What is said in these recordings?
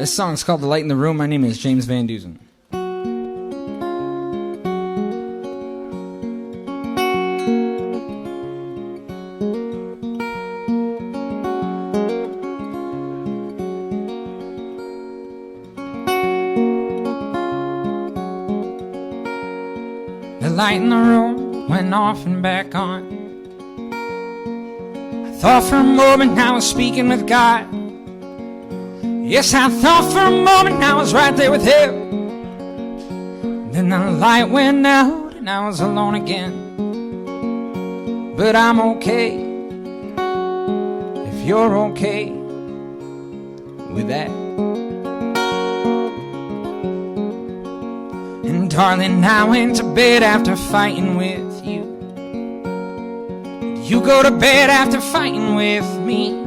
This song's called The Light in the Room. My name is James VanDeuson. The light in the room went off and back on. I thought for a moment I was speaking with God. Yes, I thought for a moment I was right there with him. Then the light went out and I was alone again. But I'm okay if you're okay with that. And darling, I went to bed after fighting with you. You go to bed after fighting with me.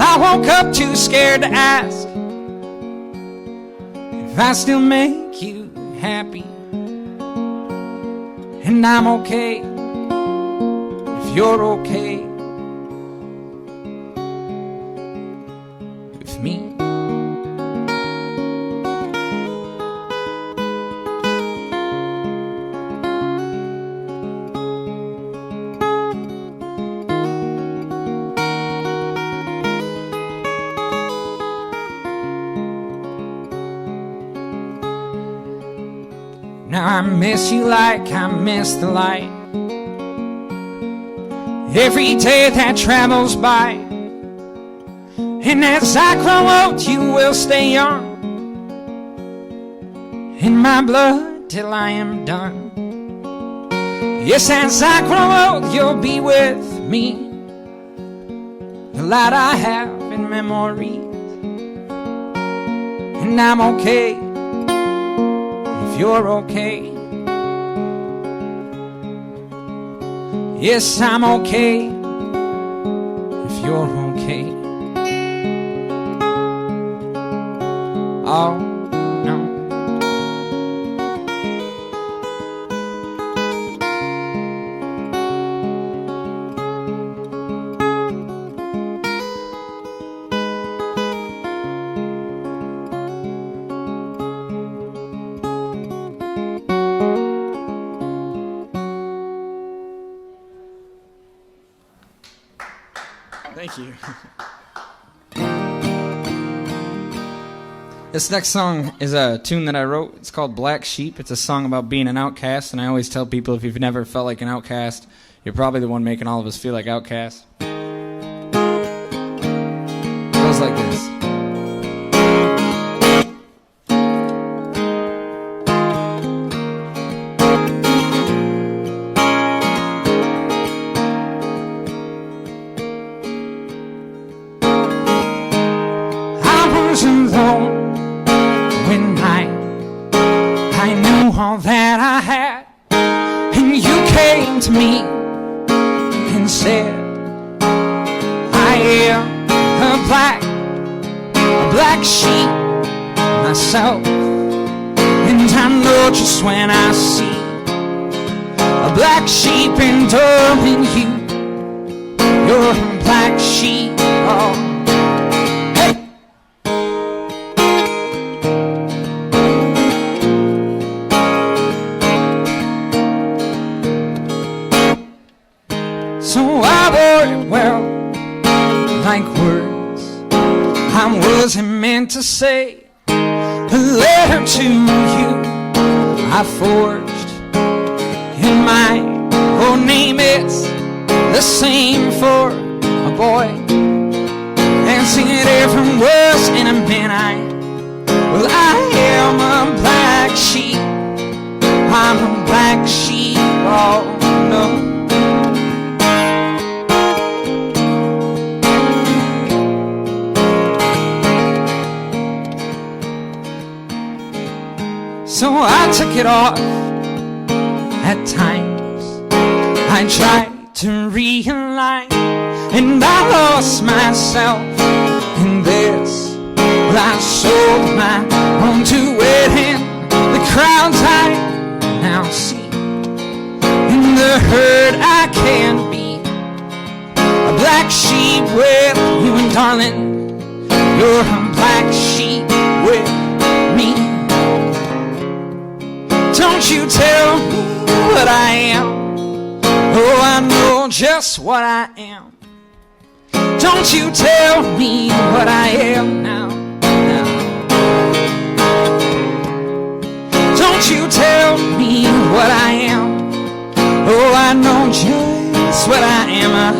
I woke up too scared to ask if I still make you happy. And I'm okay if you're okay with me. Now I miss you like I miss the light. Every day that travels by. And as I grow old, you will stay young in my blood till I am done. Yes, as I grow old, you'll be with me. The light I have in memories. And I'm okay you're okay. Yes, I'm okay if you're okay. Oh, no. Thank you. This next song is a tune that I wrote. It's called Black Sheep. It's a song about being an outcast, and I always tell people if you've never felt like an outcast, you're probably the one making all of us feel like outcasts. It goes like this. When I knew all that I had, and you came to me and said, I am a black sheep myself, and I know just when I see a black sheep, and darling, you're a black sheep. Oh. So I wore it well, like words I wasn't meant to say. A letter to you I forged in my own name. It's the same for a boy, and singing different words in a midnight. Well, I am a black sheep. I'm a black sheep. Oh no. So I took it off at times. I tried to realign, and I lost myself in this. Well, I sold my own to it, and the crowds I now see. In the herd I can be a black sheep with you, and darling, you're a black Don't you tell me what I am. Oh, I know just what I am. Don't you tell me what I am now. Don't you tell me what I am. Oh, I know just what I am. I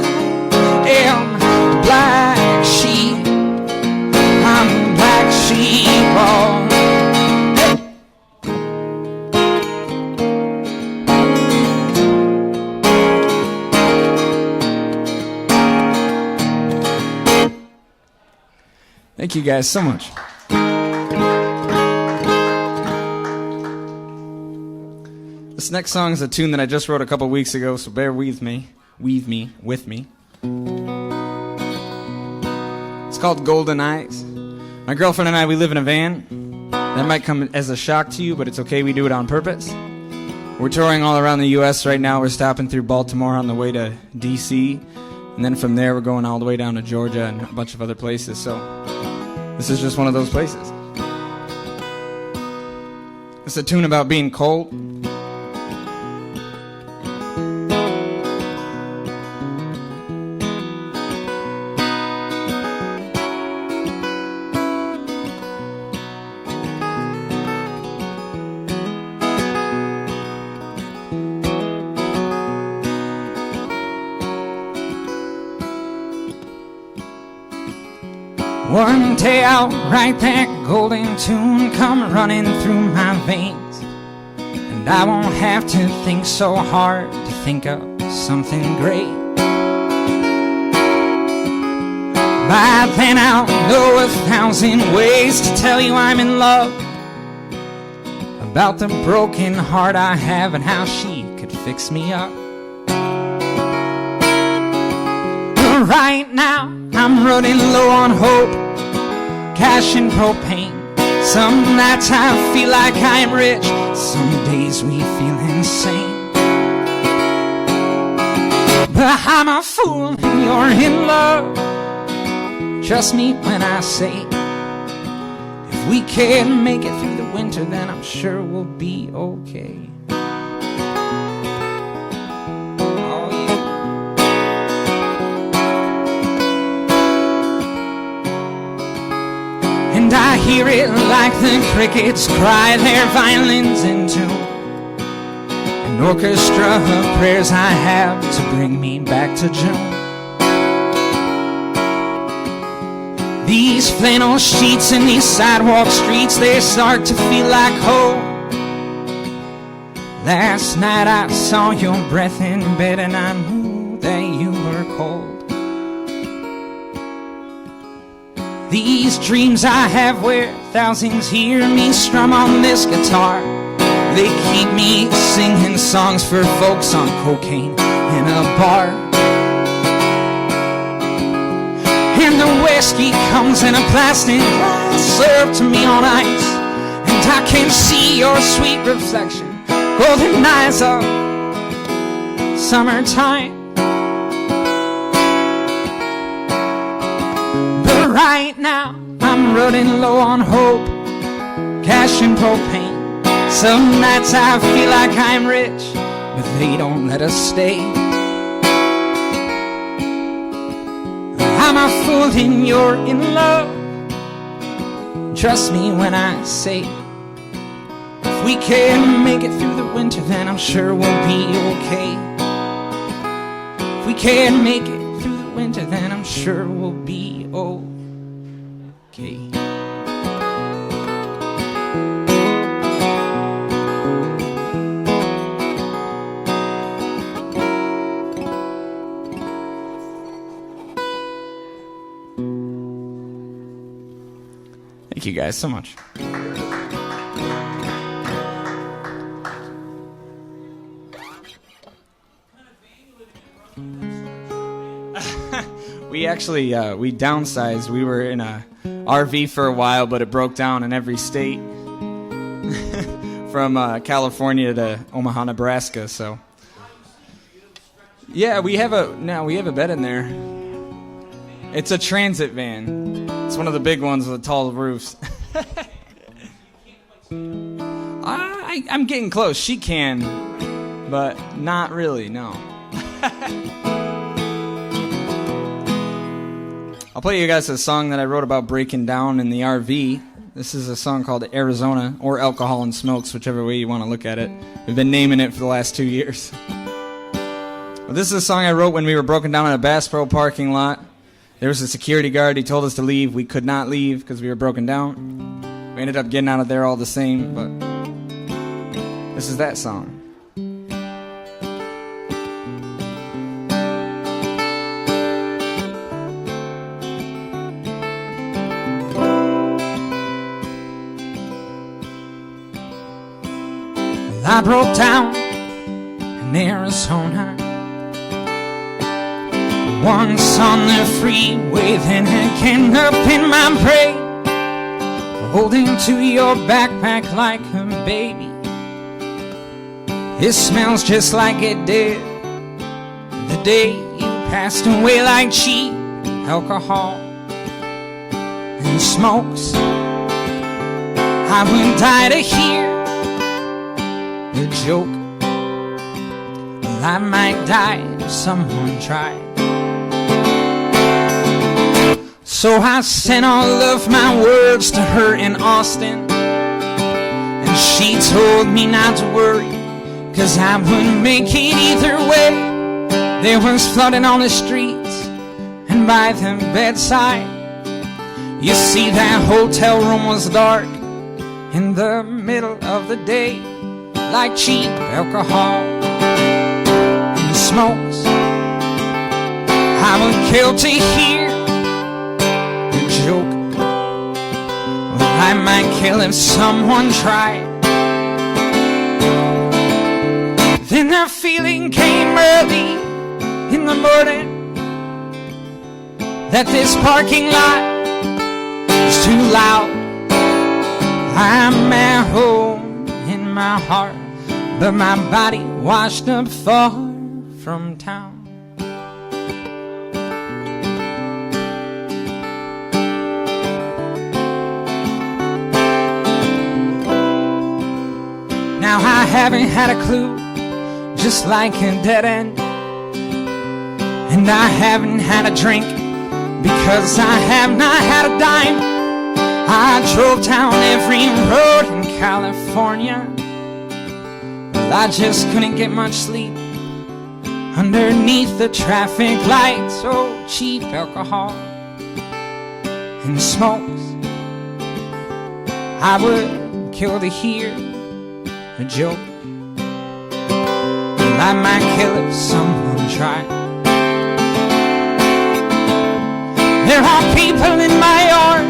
am black sheep. I'm black sheep. Oh. Thank you guys so much. This next song is a tune that I just wrote a couple weeks ago, so bear with me. It's called Golden Eyes. My girlfriend and I, we live in a van. That might come as a shock to you, but it's okay, we do it on purpose. We're touring all around the U.S. right now. We're stopping through Baltimore on the way to D.C., and then from there we're going all the way down to Georgia and a bunch of other places, so this is just one of those places. It's a tune about being cold. One day I'll write that golden tune come running through my veins, and I won't have to think so hard to think of something great. By then I'll know 1,000 ways to tell you I'm in love, about the broken heart I have and how she could fix me up. But right now I'm running low on hope, cash and propane. Some nights I feel like I'm rich, some days we feel insane. But I'm a fool and you're in love. Trust me when I say, if we can make it through the winter, then I'm sure we'll be okay. And I hear it like the crickets cry their violins in tune, an orchestra of prayers I have to bring me back to June. These flannel sheets and these sidewalk streets, they start to feel like home. Last night I saw your breath in bed and I knew that you were cold. These dreams I have where thousands hear me strum on this guitar, they keep me singing songs for folks on cocaine in a bar. And the whiskey comes in a plastic glass served to me on ice, and I can see your sweet reflection, golden eyes of summertime. But right now I'm running low on hope, cash and propane. Some nights I feel like I'm rich, but they don't let us stay. I'm a fool and you're in love. Trust me when I say, if we can make it through the winter, then I'm sure we'll be okay. If we can make it through the winter, then I'm sure we'll be okay. Thank you guys so much. We actually, we downsized. We were in a RV for a while, but it broke down in every state from California to Omaha, Nebraska. So, yeah, we have a bed in there. It's a transit van. It's one of the big ones with the tall roofs. I'm getting close. She can, but not really, no. I'll play you guys a song that I wrote about breaking down in the RV. This is a song called Arizona, or Alcohol and Smokes, whichever way you want to look at it. We've been naming it for the last 2 years. Well, this is a song I wrote when we were broken down in a Bass Pro parking lot. There was a security guard. He told us to leave. We could not leave because we were broken down. We ended up getting out of there all the same, but this is that song. I broke down in Arizona. Once on the freeway, then again up in my brain, holding to your backpack like a baby. It smells just like it did the day you passed away, like cheap alcohol and smokes. I would die to hear a joke. Well, I might die if someone tried. So I sent all of my words to her in Austin, and she told me not to worry, 'cause I would make it either way. There was flooding on the streets and by the bedside. You see, that hotel room was dark in the middle of the day, like cheap alcohol and smokes. I would kill to hear a joke. Well, I might kill if someone tried. Then the feeling came early in the morning that this parking lot is too loud. I'm at home in my heart, but my body washed up far from town. Now I haven't had a clue, just like a dead end. And I haven't had a drink, because I have not had a dime. I drove down every road in California. Well, I just couldn't get much sleep underneath the traffic lights. Oh, cheap alcohol and smokes. I would kill to hear a joke. Well, I might kill if someone tried. There are people in my yard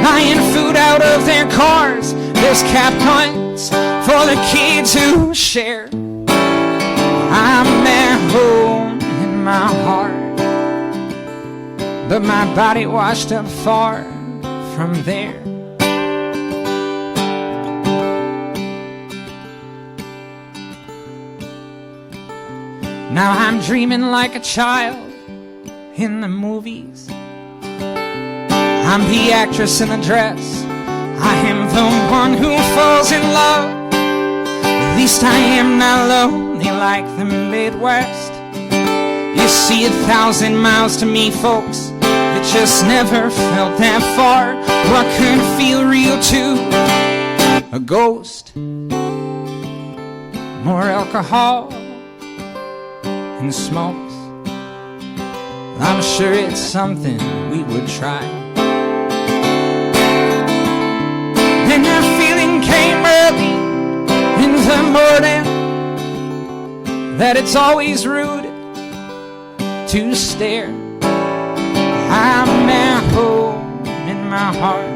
buying food out of their cars. There's cap guns for the kids who share. I'm at home in my heart, but my body washed up far from there. Now I'm dreaming like a child in the movies. I'm the actress in the dress. I am the one who falls in love. At least I am not lonely like the Midwest. You see, 1,000 miles to me, folks, it just never felt that far. What could feel real to a ghost? More alcohol and smokes. I'm sure it's something we would try. And that feeling came early in the morning, that it's always rude to stare. I'm at home in my heart.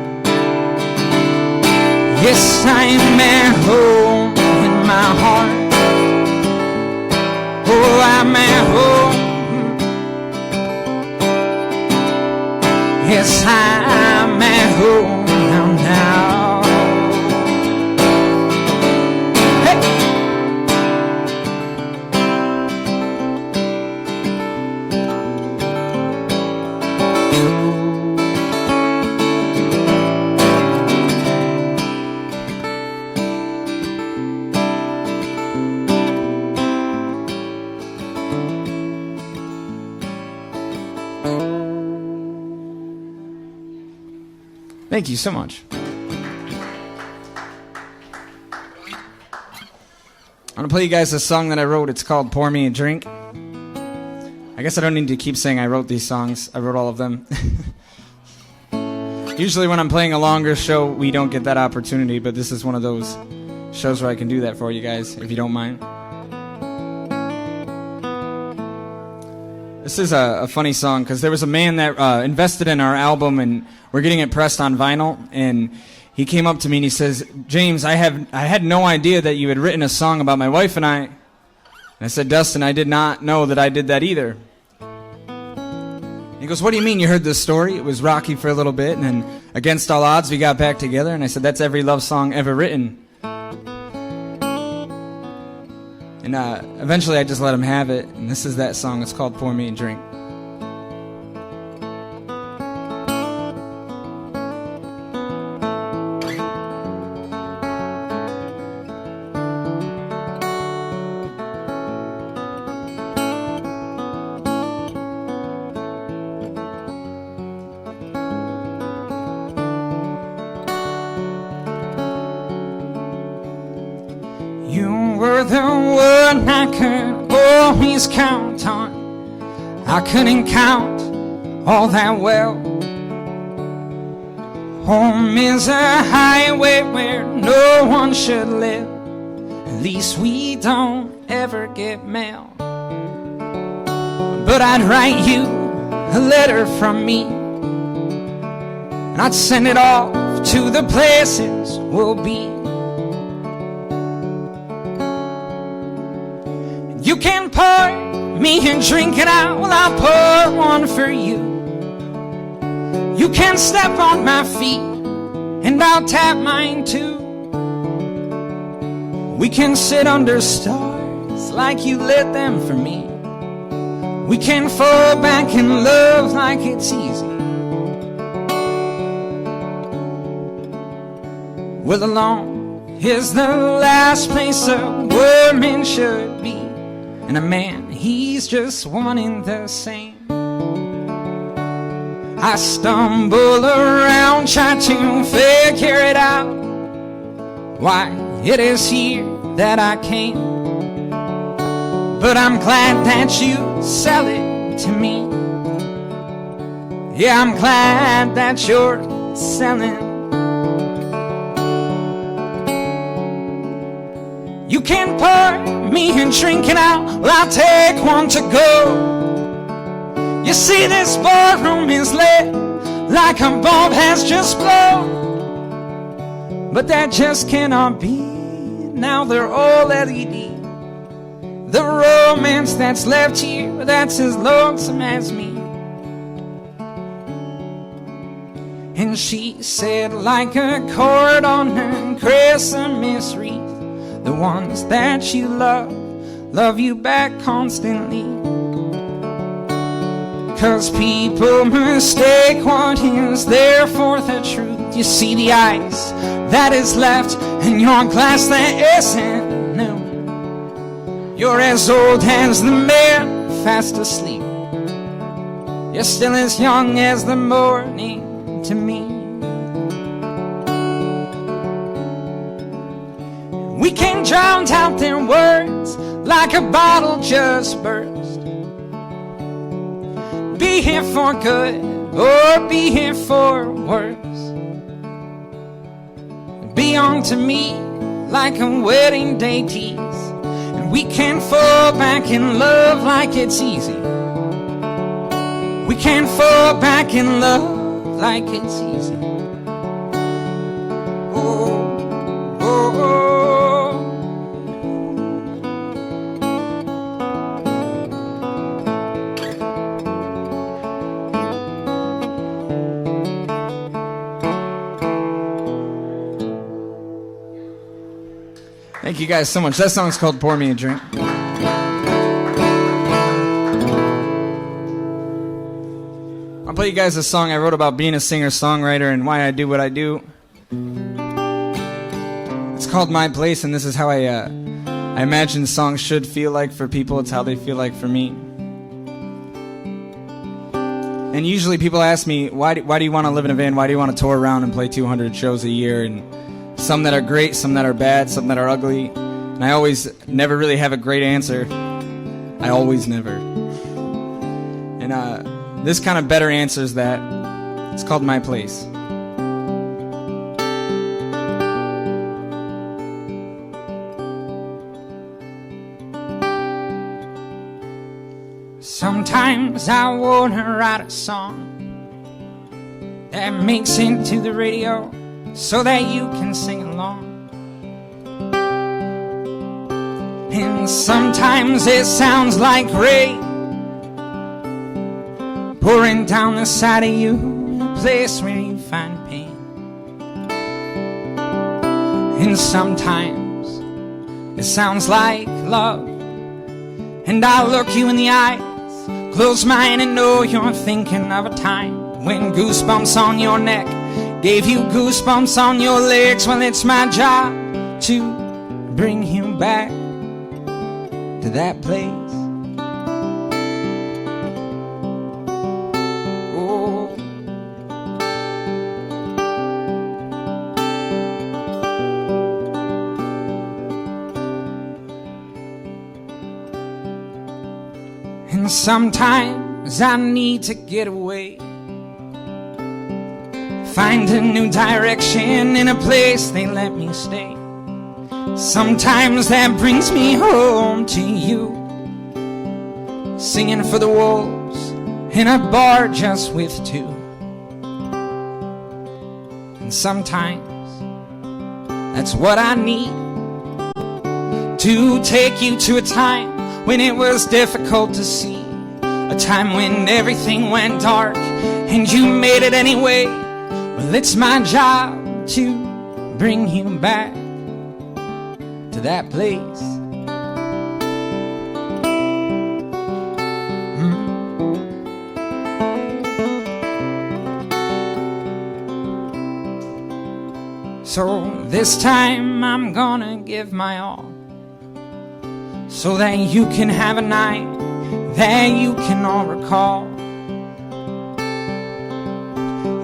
Yes, I'm at home in my heart. Oh, I'm at home. Yes, I'm at home now. Thank you so much. I'm going to play you guys a song that I wrote. It's called Pour Me a Drink. I guess I don't need to keep saying I wrote these songs. I wrote all of them. Usually when I'm playing a longer show, we don't get that opportunity, but this is one of those shows where I can do that for you guys, if you don't mind. This is a funny song, because there was a man that invested in our album, and we're getting it pressed on vinyl, and he came up to me and he says, James, I had no idea that you had written a song about my wife and I. And I said, Dustin, I did not know that I did that either. He goes, what do you mean you heard this story? It was rocky for a little bit, and then against all odds we got back together. And I said, that's every love song ever written. And eventually I just let him have it, and this is that song. It's called Pour Me a Drink. You were the one I could always count on. I couldn't count all that well. Home is a highway where no one should live. At least we don't ever get mail. But I'd write you a letter from me, and I'd send it off to the places we'll be. You can pour me and drink it out while I pour one for you. You can step on my feet and I'll tap mine too. We can sit under stars like you lit them for me. We can fall back in love like it's easy. Well, alone is the last place a woman should be. And a man, he's just one in the same. I stumble around trying to figure it out, why it is here that I came. But I'm glad that you sell it to me. Yeah, I'm glad that you're selling. You can pour me and drink it out, well, I'll take one to go. You see, this ballroom is lit like a bulb has just blown. But that just cannot be, now they're all LED. The romance that's left here, that's as lonesome as me. And she said, like a chord on a Christmas wreath, the ones that you love you back constantly. 'Cause people mistake what is there for the truth. You see the ice that is left in your glass that isn't new. You're as old as the man fast asleep. You're still as young as the morning to me. We can drown out their words like a bottle just burst. Be here for good or be here for worse. Be on to me like a wedding day tease. And we can fall back in love like it's easy. We can fall back in love like it's easy. Oh, oh, oh. Thank you guys so much. That song's called Pour Me a Drink. I'll play you guys a song I wrote about being a singer-songwriter and why I do what I do. It's called My Place, and this is how I imagine songs should feel like for people. It's how they feel like for me. And usually people ask me, why do you want to live in a van? Why do you want to tour around and play 200 shows a year? And some that are great, some that are bad, some that are ugly. And I always never really have a great answer. I always never. And this kind of better answers that. It's called My Place. Sometimes I wanna write a song that makes it to the radio so that you can sing along. And sometimes it sounds like rain pouring down the side of you in a place where you find pain. And sometimes it sounds like love, and I look you in the eyes, close mine, and know you're thinking of a time when goosebumps on your neck gave you goosebumps on your legs. Well, it's my job to bring you back to that place. Oh. And sometimes I need to get away, find a new direction in a place they let me stay. Sometimes that brings me home to you, singing for the wolves in a bar just with two. And sometimes that's what I need, to take you to a time when it was difficult to see, a time when everything went dark and you made it anyway. Well, it's my job to bring you back to that place. So this time I'm gonna give my all, so that you can have a night that you can all recall.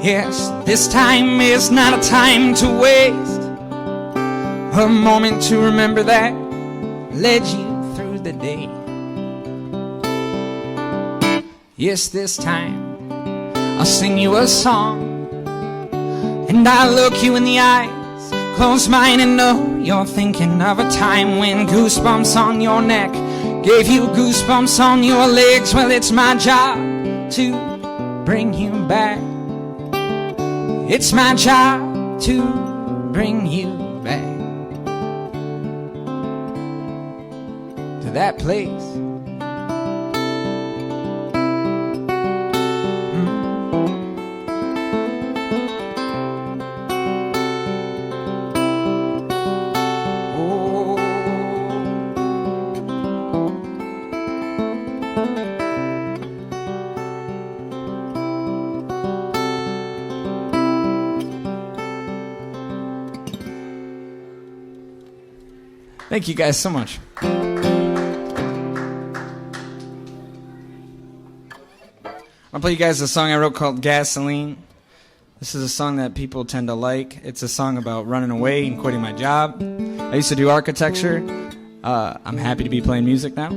Yes, this time is not a time to waste, a moment to remember that led you through the day. Yes, this time I'll sing you a song, and I'll look you in the eyes, close mine, and know you're thinking of a time when goosebumps on your neck gave you goosebumps on your legs. Well, it's my job to bring you back. It's my job to bring you back to that place. Thank you guys so much. I'll play you guys a song I wrote called Gasoline. This is a song that people tend to like. It's a song about running away and quitting my job. I used to do architecture. I'm happy to be playing music now.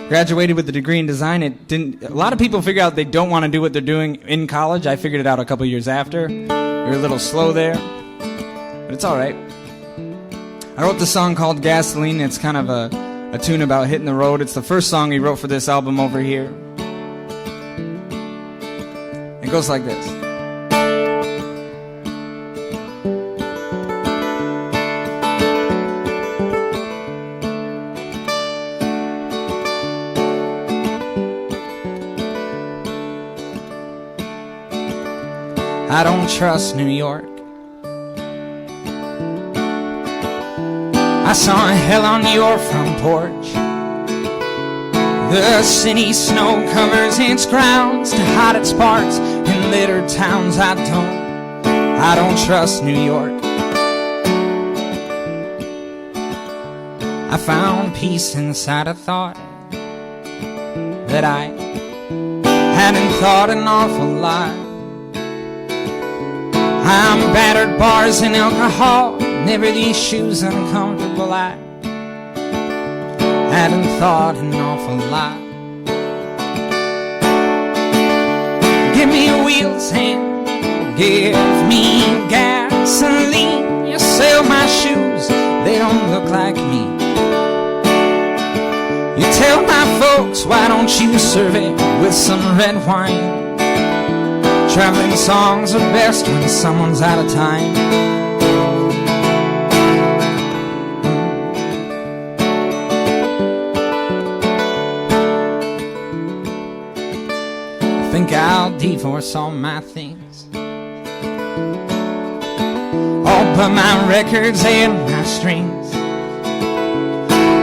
Graduated with a degree in design. A lot of people figure out they don't want to do what they're doing in college. I figured it out a couple years after. You're a little slow there, but it's all right. I wrote this song called Gasoline. It's kind of a tune about hitting the road. It's the first song he wrote for this album over here. It goes like this. I don't trust New York. I saw hell on your front porch. The city snow covers its grounds to hide its parts in littered towns. I don't trust New York. I found peace inside a thought that I hadn't thought an awful lot. I'm battered bars and alcohol, never these shoes uncomfortable. I hadn't thought an awful lot. Give me wheels and give me gasoline. You sell my shoes, they don't look like me. You tell my folks, why don't you serve it with some red wine? Traveling songs are best when someone's out of time. I think I'll divorce all my things, all but my records and my strings.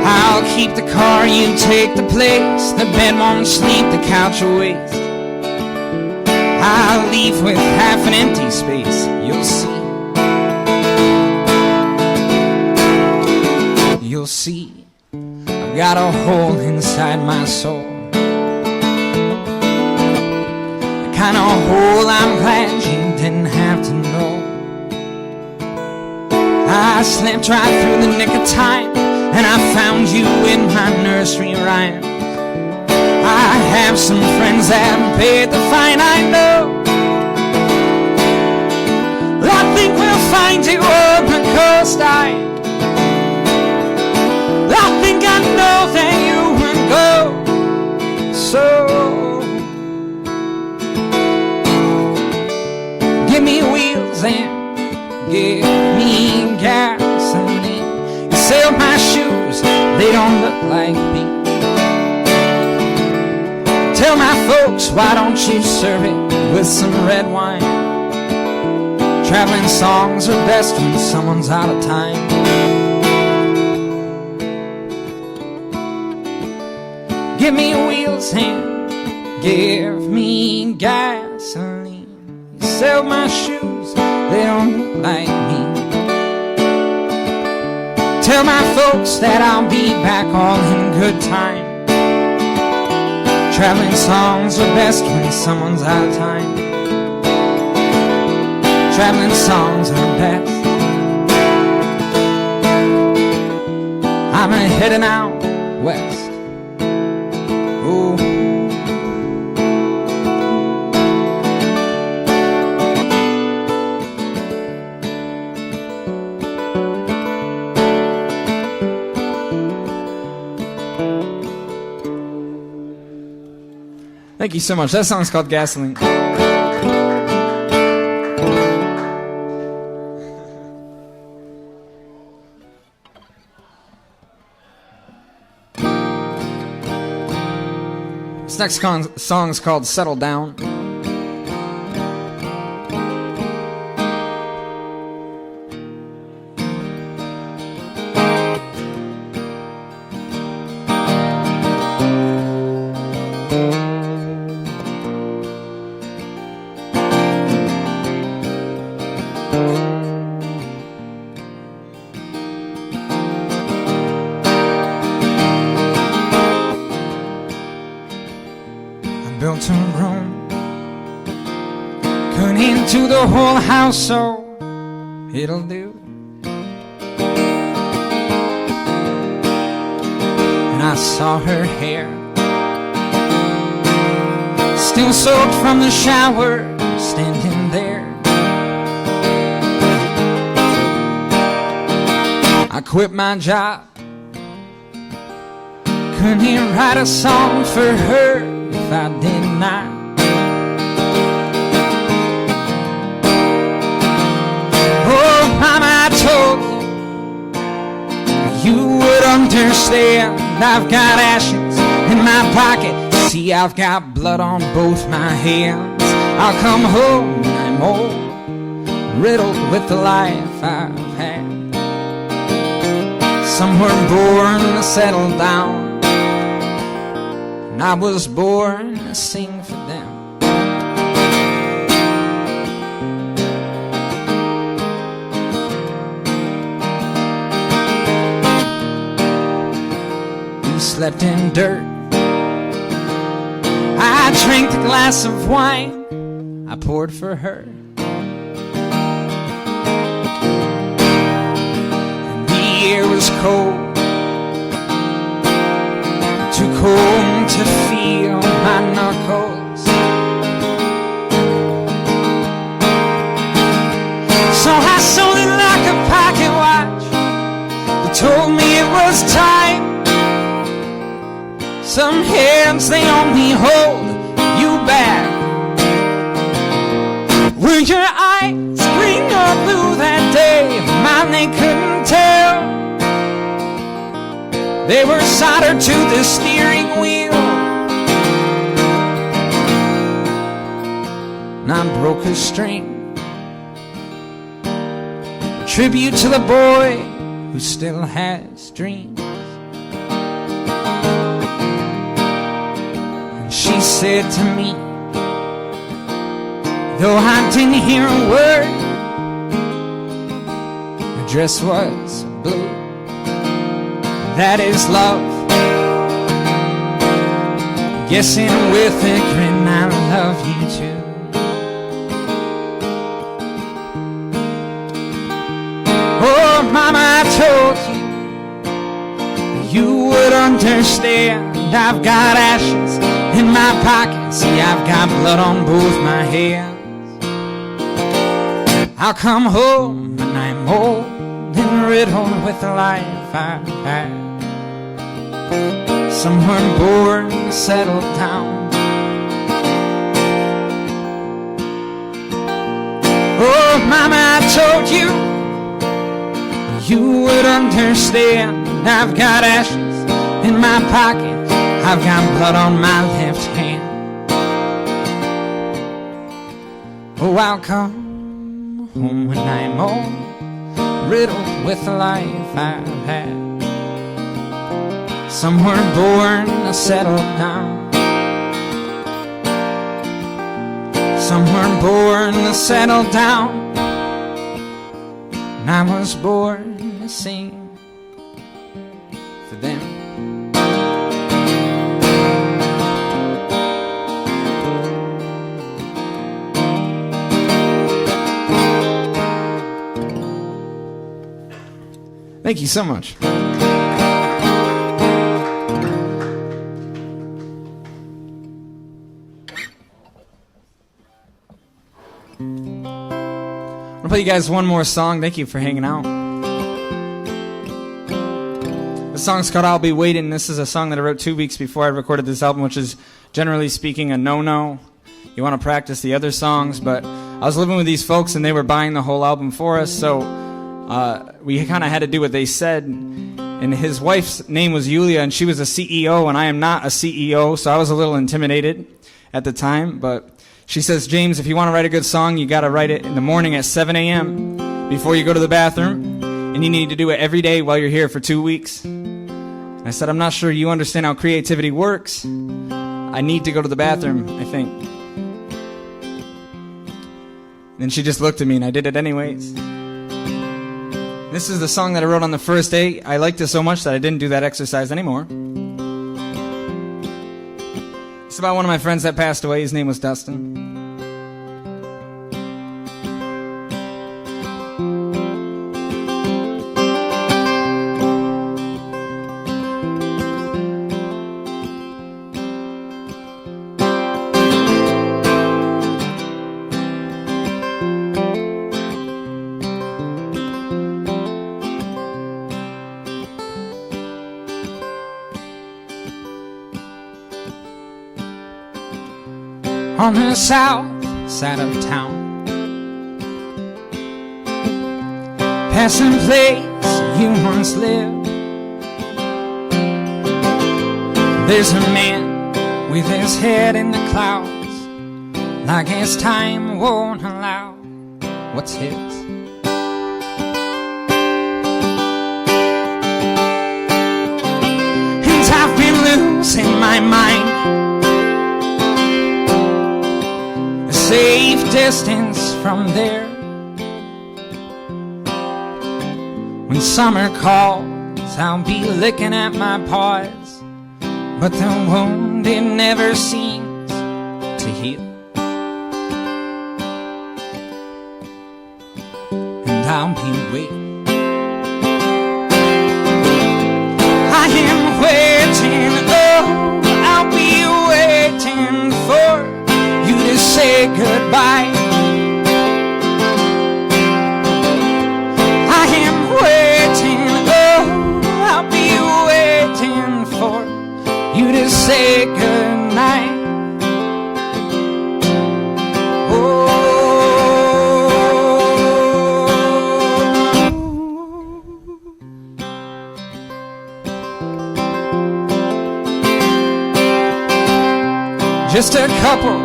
I'll keep the car, you take the place. The bed won't sleep, the couch will waste. I'll leave with half an empty space, you'll see. You'll see, I've got a hole inside my soul, the kind of hole I'm glad you didn't have to know. I slipped right through the nick of time, and I found you in my nursery rhyme. I have some friends that paid the fine, I know. I think we'll find you on the coast. I think I know that you would go. So give me wheels and give me gasoline. You sell my shoes, they don't look like me. Tell my folks, why don't you serve it with some red wine? Traveling songs are best when someone's out of time. Give me wheels and give me gasoline. You sell my shoes, they don't look like me. Tell my folks that I'll be back all in good time. Traveling songs are best when someone's out of time. Traveling songs are best. I'm heading out west. Ooh. Thank you so much. That song's called Gasoline. This next song's called Settle Down. Built a room, cut into the whole house so it'll do. And I saw her hair still soaked from the shower, standing there. I quit my job, couldn't he write a song for her if I did not? Oh, Mama, I told you, you would understand. I've got ashes in my pocket, see I've got blood on both my hands. I'll come home and I'm old, riddled with the life I've had. Some were born to settle down, and I was born to sing for them. We slept in dirt, I I drank the glass of wine I poured for her. And the air was cold, too cold to feel my knuckles. So I sold it like a pocket watch that told me it was time. Some hands, they only hold you back. Were your eyes green or blue that day? Mine, they couldn't tell. They were soldered to the steering wheel, and I broke a string. Tribute to the boy who still has dreams. And she said to me, though I didn't hear a word, her dress was blue. That is love. Guessing with a grin, I love you too. Oh, Mama, I told you that you would understand. I've got ashes in my pocket. See, I've got blood on both my hands. I'll come home when I'm old and riddled with the life I've had. Some weren't born to settle down. Oh, Mama, I told you you would understand. I've got ashes in my pocket. I've got blood on my left hand. Oh, I'll come home when I'm old, riddled with the life I've had. Some weren't born to settle down. Some weren't born to settle down. And I was born to sing for them. Thank you so much. I'll play you guys one more song. Thank you for hanging out. The song's called I'll Be Waiting. This is a song that I wrote 2 weeks before I recorded this album, which is generally speaking a no-no. You want to practice the other songs, but I was living with these folks and they were buying the whole album for us, so we kind of had to do what they said. And his wife's name was Yulia, and she was a CEO, and I am not a CEO, so I was a little intimidated at the time, but she says, James, if you want to write a good song, you got to write it in the morning at 7 a.m. before you go to the bathroom, and you need to do it every day while you're here for 2 weeks. And I said, I'm not sure you understand how creativity works. I need to go to the bathroom, I think. And then she just looked at me, and I did it anyways. This is the song that I wrote on the first day. I liked it so much that I didn't do that exercise anymore. It's about one of my friends that passed away. His name was Dustin. On the south side of town, past some place you once lived, there's a man with his head in the clouds, like his time won't allow what's his. And I've been losing my mind, safe distance from there. When summer calls, I'll be licking at my paws, but the wound, it never seems to heal. And I'll be waiting. I am waiting, oh, I'll be waiting for you to say goodbye. I am waiting, oh, I'll be waiting for you to say goodnight. Just a couple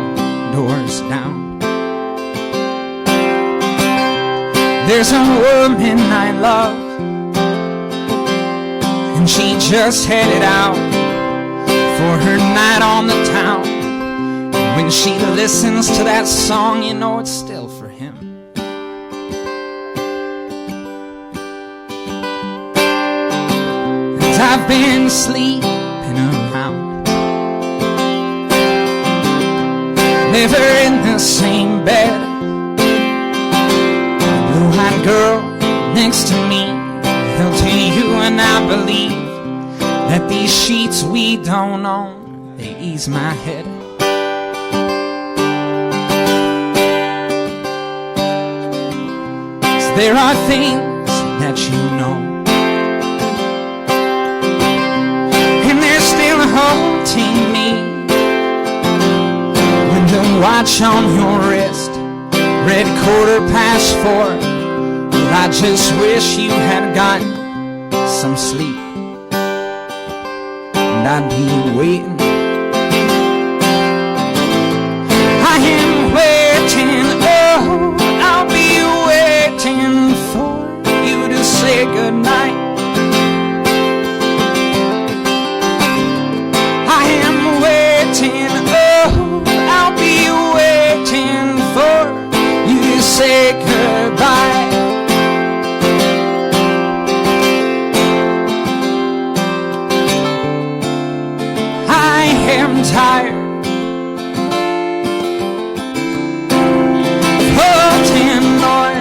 doors down, there's a woman I love, and she just headed out for her night on the town. And when she listens to that song, you know it's still for him. 'Cause I've been sleeping around, never in the same bed. The blue-eyed girl next to me held to you, and I believe that these sheets we don't own, they ease my head. 'Cause there are things that you know, and they're still haunting me. The watch on your wrist read 4:15. But I just wish you had gotten some sleep, and I'd be waiting. I am waiting, oh, I'll be waiting for you to say goodnight. I am waiting, oh, I'll be waiting for you to say goodbye. I am tired of holding on.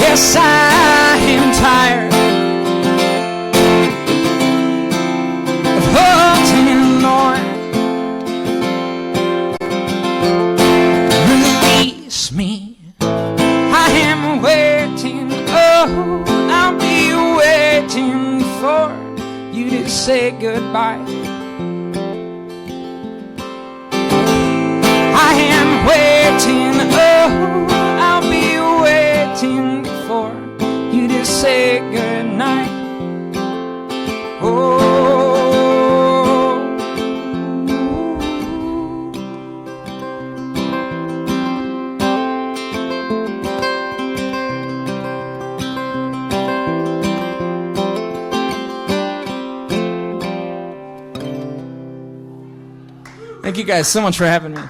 Yes, I am tired of holding on. Release me. I am waiting, oh, I'll be waiting for you to say goodbye. I am waiting, oh, I'll be waiting for you to say goodnight. Oh. Thank you guys so much for having me.